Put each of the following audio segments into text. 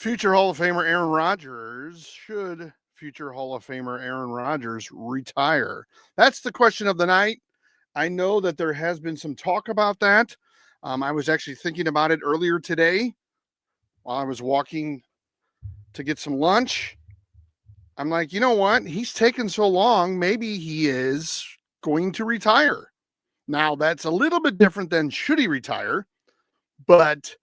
Future Hall of Famer Aaron Rodgers. Should future Hall of Famer Aaron Rodgers retire? That's the question of the night. I know that there has been some talk about that. I was actually thinking about it earlier today while I was walking to get some lunch. I'm like, you know what? He's taken so long. Maybe he is going to retire. Now, that's a little bit different than should he retire, but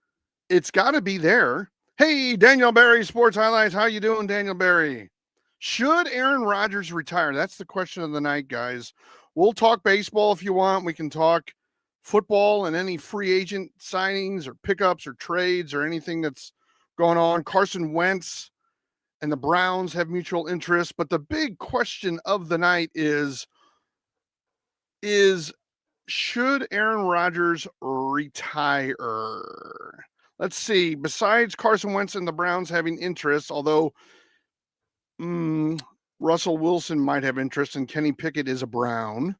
it's got to be there. Hey, Daniel Barry, Sports Highlights. How you doing, Daniel Barry? Should Aaron Rodgers retire? That's the question of the night, guys. We'll talk baseball if you want. We can talk football and any free agent signings or pickups or trades or anything that's going on. Carson Wentz and the Browns have mutual interest. But the big question of the night is should Aaron Rodgers retire? Let's see. Besides Carson Wentz and the Browns having interest, although Russell Wilson might have interest and Kenny Pickett is a Brown.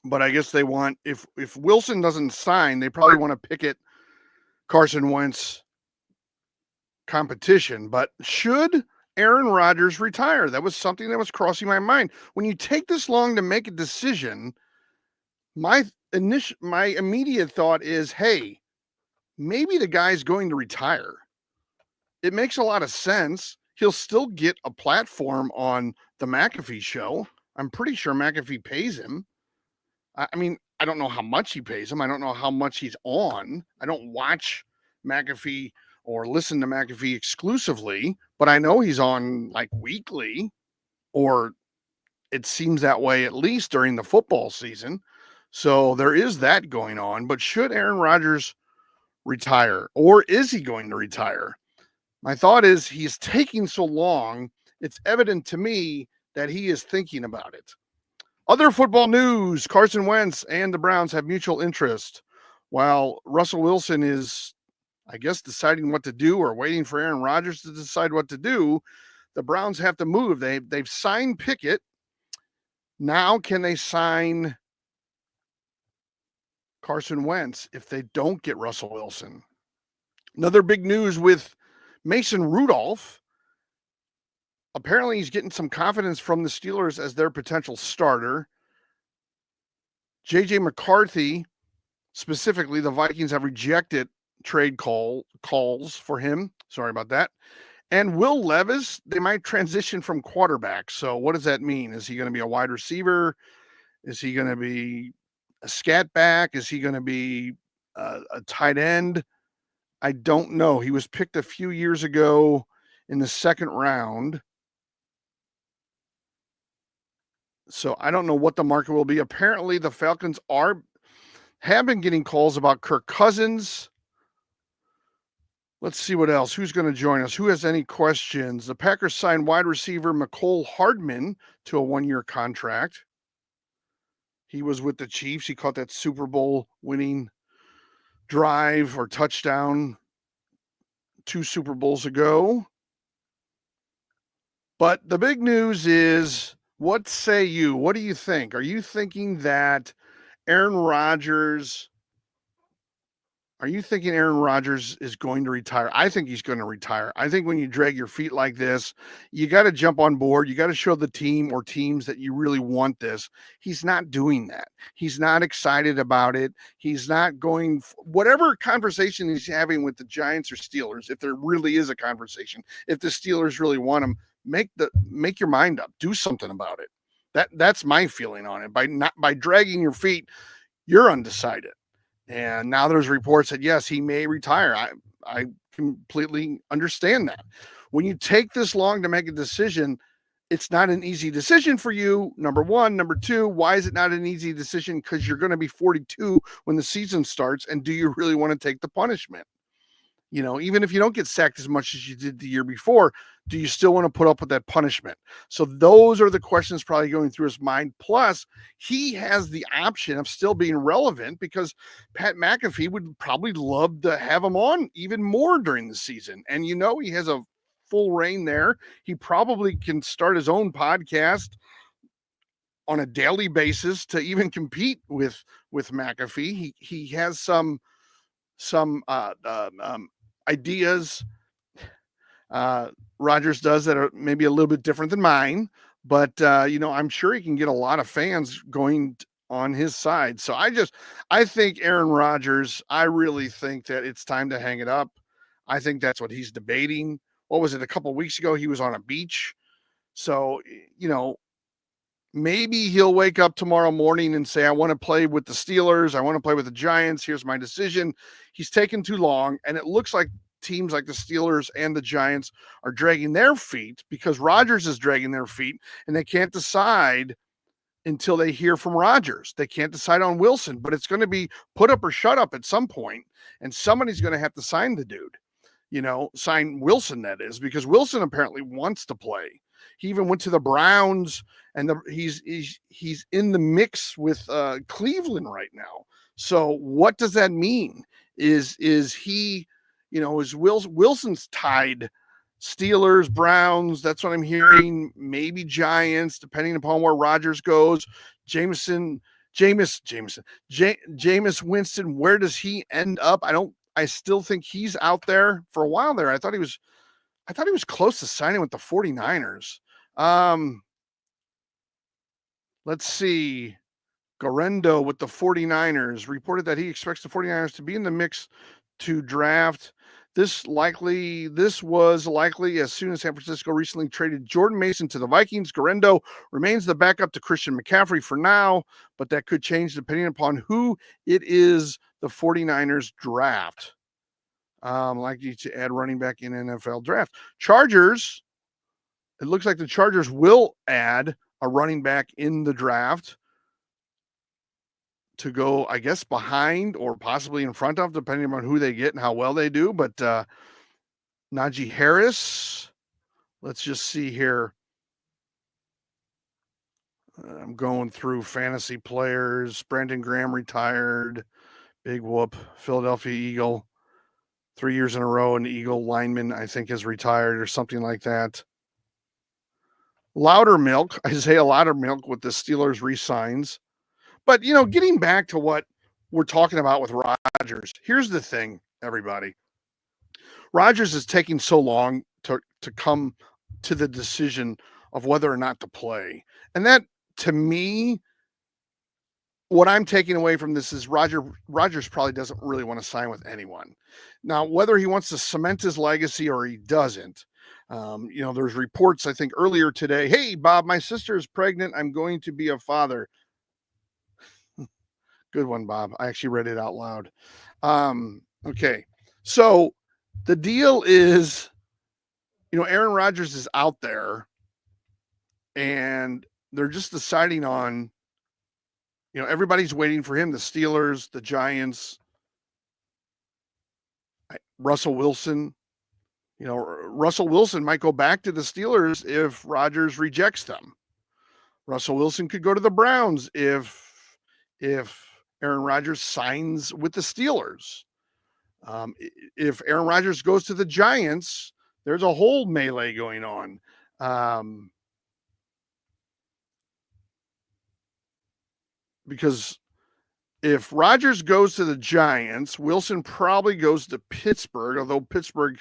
But I guess they want, if Wilson doesn't sign, they probably want to Pickett Carson Wentz competition. But should Aaron Rodgers retire? That was something that was crossing my mind. When you take this long to make a decision, my immediate thought is, hey, maybe the guy's going to retire. It makes a lot of sense. He'll still get a platform on the McAfee show. I'm pretty sure McAfee pays him. I mean, I don't know how much he pays him. I don't know how much he's on. I don't watch McAfee or listen to McAfee exclusively, but I know he's on like weekly, or it seems that way at least during the football season. So there is that going on. But should Aaron Rodgers retire, or is he going to retire? My thought is he's taking so long, it's evident to me that he is thinking about it. Other football news, Carson Wentz and the Browns have mutual interest. While Russell Wilson is, I guess, deciding what to do or waiting for Aaron Rodgers to decide what to do, the Browns have to move. They've signed Pickett. Now can they sign Carson Wentz if they don't get Russell Wilson? Another big news with Mason Rudolph. Apparently, he's getting some confidence from the Steelers as their potential starter. J.J. McCarthy, specifically, the Vikings have rejected trade calls for him. Sorry about that. And Will Levis, they might transition from quarterback. So what does that mean? Is he going to be a wide receiver? Is he going to be a scat back? Is he going to be a tight end? I don't know. He was picked a few years ago in the second round. So I don't know what the market will be. Apparently, the Falcons have been getting calls about Kirk Cousins. Let's see what else. Who's going to join us? Who has any questions? The Packers signed wide receiver Mecole Hardman to a 1-year contract. He was with the Chiefs. He caught that Super Bowl winning drive or touchdown 2 Super Bowls ago. But the big news is, what say you? What do you think? Are you thinking that Aaron Rodgers is going to retire? I think he's going to retire. I think when you drag your feet like this, you got to jump on board. You got to show the team or teams that you really want this. He's not doing that. He's not excited about it. He's not going, whatever conversation he's having with the Giants or Steelers, if there really is a conversation, if the Steelers really want him, make your mind up. Do something about it. That's my feeling on it. By dragging your feet, you're undecided. And now there's reports that, yes, he may retire. I completely understand that. When you take this long to make a decision, it's not an easy decision for you, number one. Number two, why is it not an easy decision? Because you're going to be 42 when the season starts. And do you really want to take the punishment? You know, even if you don't get sacked as much as you did the year before, do you still want to put up with that punishment? So those are the questions probably going through his mind. Plus, he has the option of still being relevant because Pat McAfee would probably love to have him on even more during the season. And, you know, he has a full reign there. He probably can start his own podcast on a daily basis to even compete with McAfee. He has some ideas Rodgers does that are maybe a little bit different than mine, but I'm sure he can get a lot of fans going on his side. So I think Aaron Rodgers, I really think that it's time to hang it up. I think that's what he's debating. What was it? A couple of weeks ago, he was on a beach. So, maybe he'll wake up tomorrow morning and say, I want to play with the Steelers. I want to play with the Giants. Here's my decision. He's taken too long. And it looks like teams like the Steelers and the Giants are dragging their feet because Rodgers is dragging their feet and they can't decide until they hear from Rodgers. They can't decide on Wilson, but it's going to be put up or shut up at some point, and somebody's going to have to sign the dude. Sign Wilson, that is, because Wilson apparently wants to play. He even went to the Browns, and he's in the mix with Cleveland right now. So what does that mean? Is he, is Wilson's tied? Steelers, Browns, that's what I'm hearing. Maybe Giants, depending upon where Rodgers goes. Jameis Winston, where does he end up? I still think he's out there. For a while there, I thought he was close to signing with the 49ers. Let's see. Garendo with the 49ers reported that he expects the 49ers to be in the mix to draft. This was likely as soon as San Francisco recently traded Jordan Mason to the Vikings. Garendo remains the backup to Christian McCaffrey for now, but that could change depending upon who it is the 49ers draft. Likely to add running back in NFL draft. Chargers, it looks like the Chargers will add a running back in the draft to go, I guess, behind or possibly in front of, depending on who they get and how well they do. But Najee Harris, let's just see here. I'm going through fantasy players. Brandon Graham retired. Big whoop. Philadelphia Eagle. 3 years in a row, an Eagle lineman, I think, is retired or something like that. Isaiah Loudermilk with the Steelers re-signs. But, getting back to what we're talking about with Rodgers, here's the thing, everybody. Rodgers is taking so long to come to the decision of whether or not to play. And that, to me, what I'm taking away from this is Rodgers probably doesn't really want to sign with anyone. Now, whether he wants to cement his legacy or he doesn't, there's reports, I think, earlier today, hey, Bob, my sister is pregnant. I'm going to be a father. Good one, Bob. I actually read it out loud. Okay. So the deal is, Aaron Rodgers is out there and they're just deciding on, everybody's waiting for him. The Steelers, the Giants, Russell Wilson. Russell Wilson might go back to the Steelers if Rodgers rejects them. Russell Wilson could go to the Browns if Aaron Rodgers signs with the Steelers. If Aaron Rodgers goes to the Giants, there's a whole melee going on. Because if Rodgers goes to the Giants, Wilson probably goes to Pittsburgh, although Pittsburgh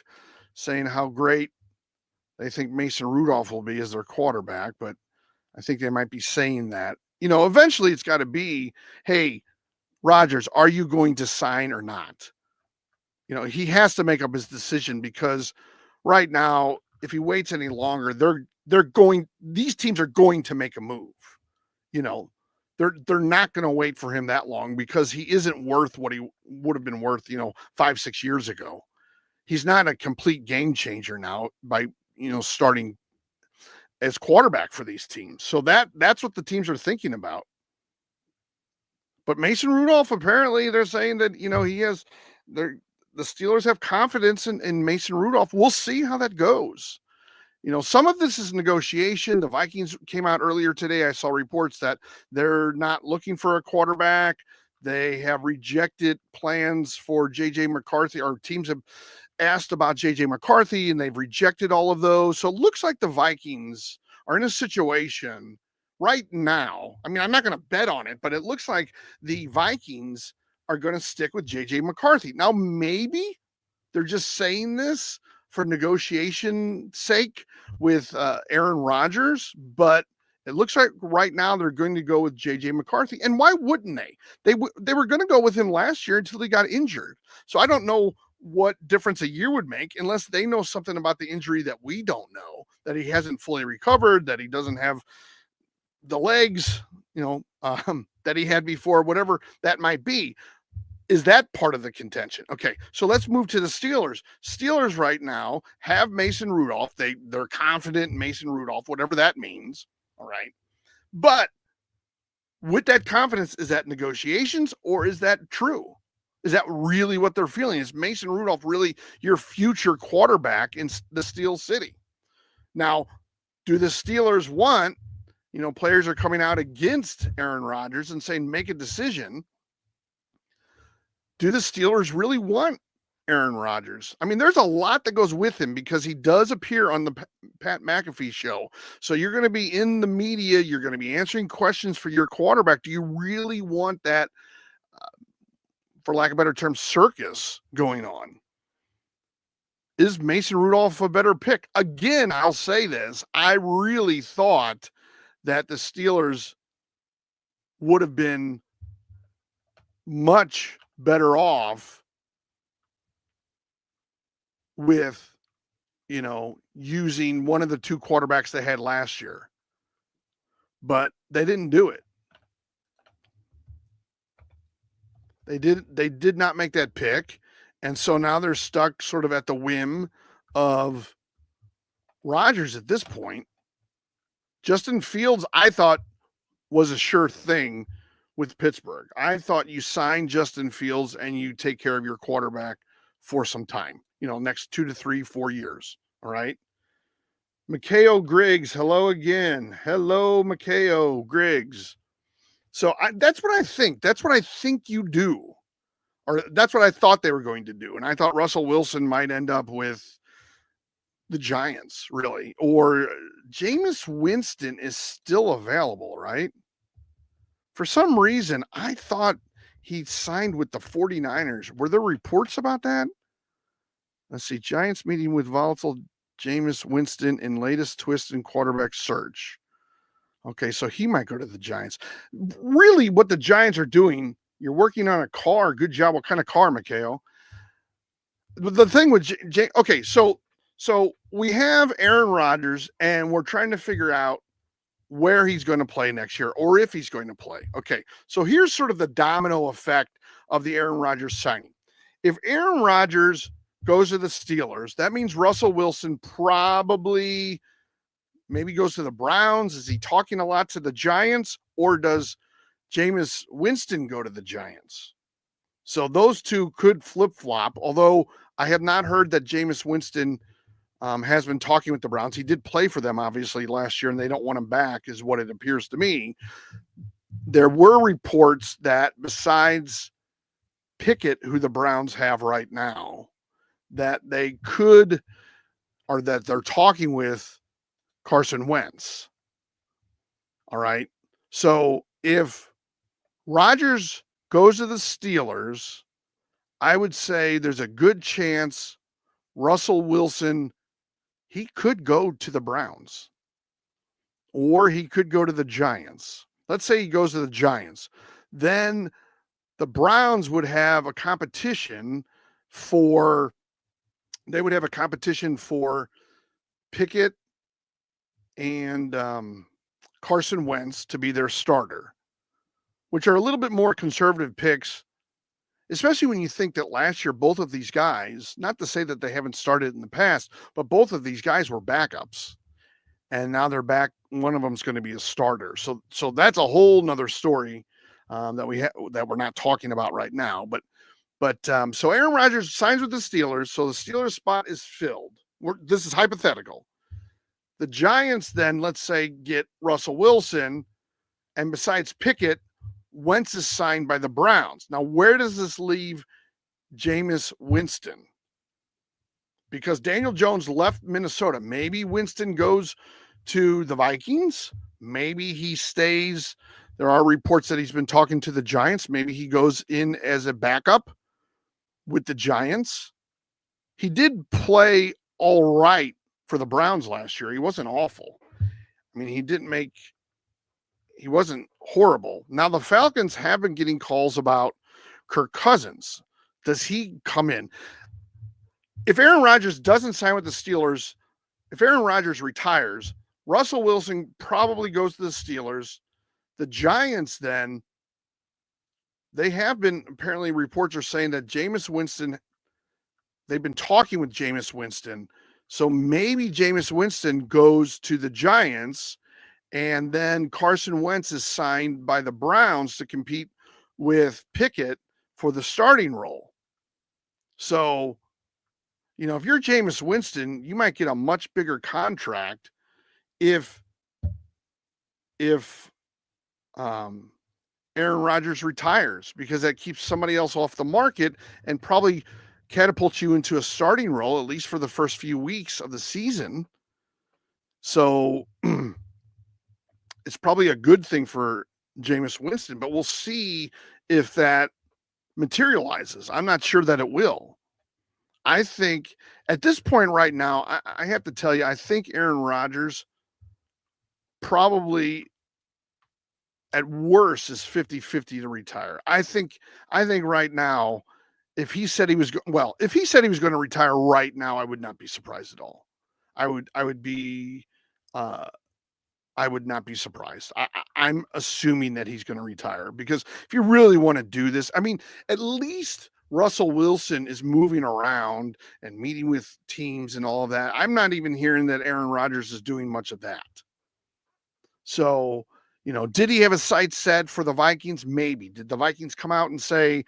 saying how great they think Mason Rudolph will be as their quarterback, but I think they might be saying that. Eventually it's got to be, hey, Rodgers, are you going to sign or not? He has to make up his decision because right now, if he waits any longer, these teams are going to make a move. They're not going to wait for him that long because he isn't worth what he would have been worth, 5-6 years ago. He's not a complete game changer now by, starting as quarterback for these teams. So that's what the teams are thinking about. But Mason Rudolph, apparently they're saying that, the Steelers have confidence in Mason Rudolph. We'll see how that goes. Some of this is negotiation. The Vikings came out earlier today. I saw reports that they're not looking for a quarterback. They have rejected plans for J.J. McCarthy, or teams have asked about J.J. McCarthy, and they've rejected all of those. So it looks like the Vikings are in a situation right now. I mean, I'm not going to bet on it, but it looks like the Vikings are going to stick with J.J. McCarthy. Now, maybe they're just saying this for negotiation sake with Aaron Rodgers, but it looks like right now they're going to go with JJ McCarthy. And why wouldn't they? They were going to go with him last year until he got injured. So I don't know what difference a year would make unless they know something about the injury that we don't know, that he hasn't fully recovered, that he doesn't have the legs, that he had before, whatever that might be. Is that part of the contention? Okay, so let's move to the Steelers. Steelers right now have Mason Rudolph. They're confident in Mason Rudolph, whatever that means. All right. But with that confidence, is that negotiations or is that true? Is that really what they're feeling? Is Mason Rudolph really your future quarterback in the Steel City? Now, do the Steelers want, players are coming out against Aaron Rodgers and saying, make a decision. Do the Steelers really want Aaron Rodgers? I mean, there's a lot that goes with him because he does appear on the Pat McAfee show. So you're going to be in the media. You're going to be answering questions for your quarterback. Do you really want that, for lack of a better term, circus going on? Is Mason Rudolph a better pick? Again, I'll say this. I really thought that the Steelers would have been much better off with, using one of the two quarterbacks they had last year. But they didn't do it. They did not make that pick. And so now they're stuck sort of at the whim of Rodgers at this point. Justin Fields, I thought, was a sure thing with Pittsburgh. I thought you sign Justin Fields and you take care of your quarterback for some time, next 2 to 3, 4 years. All right. Mikhail Griggs, hello again. Hello, Mikhail Griggs. So that's what I think. That's what I think you do. Or that's what I thought they were going to do. And I thought Russell Wilson might end up with the Giants, really. Or Jameis Winston is still available, right? For some reason, I thought he signed with the 49ers. Were there reports about that? Let's see. Giants meeting with volatile Jameis Winston in latest twist in quarterback search. Okay, so he might go to the Giants. Really, what the Giants are doing, you're working on a car. Good job. What kind of car, Mikhail? The thing with okay, so we have Aaron Rodgers, and we're trying to figure out where he's going to play next year or if he's going to play. Okay, so here's sort of the domino effect of the Aaron Rodgers signing. If Aaron Rodgers goes to the Steelers, that means Russell Wilson probably maybe goes to the Browns. Is he talking a lot to the Giants, or does Jameis Winston go to the Giants? So those two could flip-flop, although I have not heard that Jameis Winston has been talking with the Browns. He did play for them, obviously, last year, and they don't want him back, is what it appears to me. There were reports that besides Pickett, who the Browns have right now, that they could, or that they're talking with Carson Wentz. All right. So if Rodgers goes to the Steelers, I would say there's a good chance Russell Wilson, he could go to the Browns or he could go to the Giants. Let's say he goes to the Giants. Then the Browns would have a competition for Pickett and Carson Wentz to be their starter, which are a little bit more conservative picks, especially when you think that last year, both of these guys, not to say that they haven't started in the past, but both of these guys were backups. And now they're back. One of them is going to be a starter. So that's a whole nother story that we're not talking about right now. But so Aaron Rodgers signs with the Steelers. So the Steelers spot is filled. This is hypothetical. The Giants then, let's say, get Russell Wilson. And besides Pickett, Wentz is signed by the Browns. Now, where does this leave Jameis Winston? Because Daniel Jones left Minnesota. Maybe Winston goes to the Vikings. Maybe he stays. There are reports that he's been talking to the Giants. Maybe he goes in as a backup with the Giants. he did play all right for the Browns last year. He wasn't awful. I mean, he wasn't horrible. Now the Falcons have been getting calls about Kirk Cousins. Does he come in? If Aaron Rodgers doesn't sign with the Steelers, if Aaron Rodgers retires, Russell Wilson probably goes to the Steelers. The Giants then, they have been, apparently reports are saying that Jameis Winston, they've been talking with Jameis Winston. So maybe Jameis Winston goes to the Giants, and then Carson Wentz is signed by the Browns to compete with Pickett for the starting role. So, if you're Jameis Winston, you might get a much bigger contract if Aaron Rodgers retires, because that keeps somebody else off the market and probably catapults you into a starting role, at least for the first few weeks of the season. So it's probably a good thing for Jameis Winston, but we'll see if that materializes. I'm not sure that it will. I think at this point right now, I have to tell you, I think Aaron Rodgers probably at worst is 50-50 to retire. I think right now, if he said he was going to retire right now, I would not be surprised at all. I would not be surprised. I'm assuming that he's going to retire, because if you really want to do this, I mean, at least Russell Wilson is moving around and meeting with teams and all of that. I'm not even hearing that Aaron Rodgers is doing much of that. So, did he have a sight set for the Vikings? Maybe. Did the Vikings come out and say,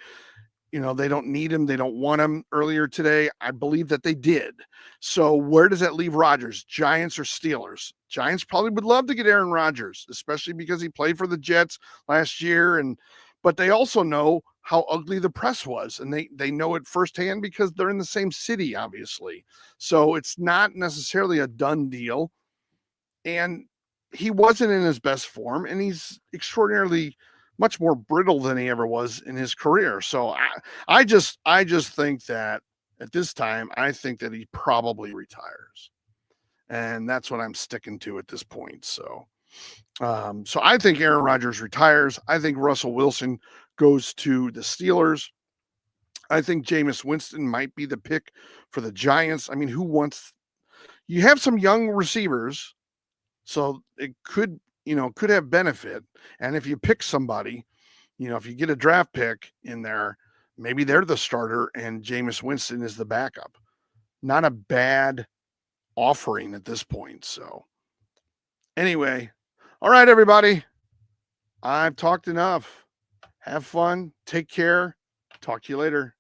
they don't need him, they don't want him earlier today? I believe that they did. So where does that leave Rodgers? Giants or Steelers? Giants probably would love to get Aaron Rodgers, especially because he played for the Jets last year. But they also know how ugly the press was, and they know it firsthand because they're in the same city, obviously. So it's not necessarily a done deal. And he wasn't in his best form, and he's extraordinarily much more brittle than he ever was in his career. So I just think that at this time, I think that he probably retires, and that's what I'm sticking to at this point. So I think Aaron Rodgers retires. I think Russell Wilson goes to the Steelers. I think Jameis Winston might be the pick for the Giants. I mean, you have some young receivers, so it could have benefit. And if you pick somebody, if you get a draft pick in there, maybe they're the starter and Jameis Winston is the backup. Not a bad offering at this point. So anyway, all right, everybody. I've talked enough. Have fun. Take care. Talk to you later.